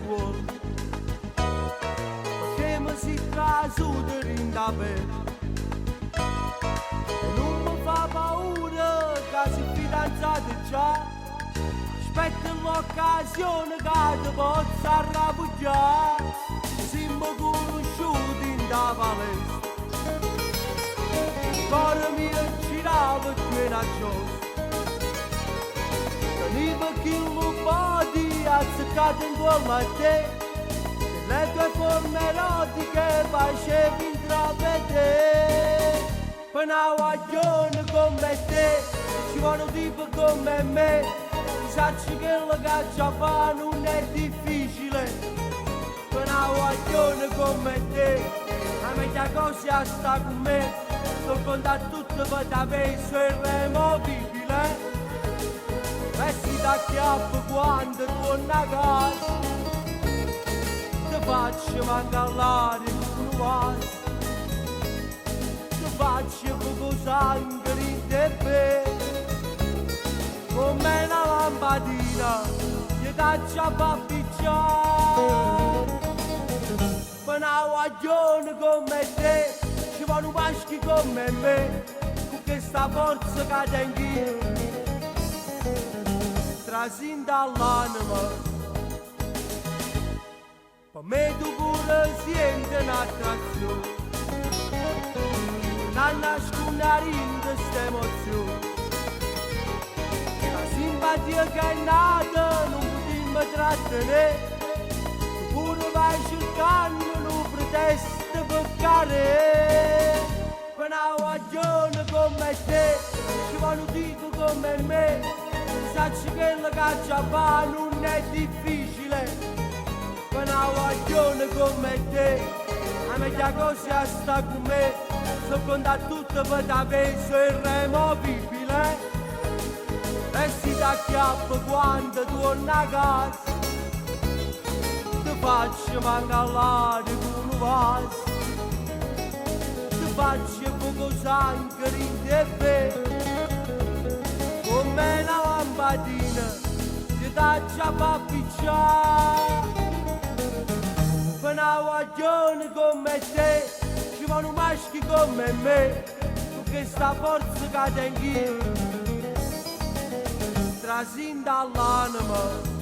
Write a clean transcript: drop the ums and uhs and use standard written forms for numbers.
gol, perché mi si trasuda in davvero. E non mi fa paura che si fidanzate già, aspetta l'occasione che ti possa arrabbiare. Siamo conosciuti in da palestra, il cuore mio girava pieno a gioco. Veniva chi lo body azzeccato in gol a te, le tue forme erotiche facevi intravedere. Per una guaglione come te ci vuole un tipo come me, sacci che la caccia fa non è difficile. Per una guaglione come te, la meglio cosa sta con me, sto contando tutto per te peso irremovibile. Resti da chiappo quando torna a casa, ti faccio mancare l'aria con un vaso, ti faccio poco sangue in te, come una lampadina che taccia a appicciare. Per una guaglione come te ci vuole un maschi come me, con questa forza che tengo trasinda all'anima. Per me tu pure sienti un'attrazione, non nascondere questa emozione. La simpatia che è nata non potremmo trattenere, tu pure vai cercando un pretesto per cadere. Per una guaglione come te ci vuole un tipo come me, sacci che la caccia fa non è difficile. Per una guaglione come te, la meglio cosa sta con me, sto contando tutto per te peso irremovibile. Resti da chiappo quando torna a casa, ti faccio mancare l'aria con un vaso, ti faccio poco sangue in te, come una lampadina che taccia a appicciare. Per una guaglione come te ci vuole un maschi come me, con questa forza che tengo trasinda all'anima.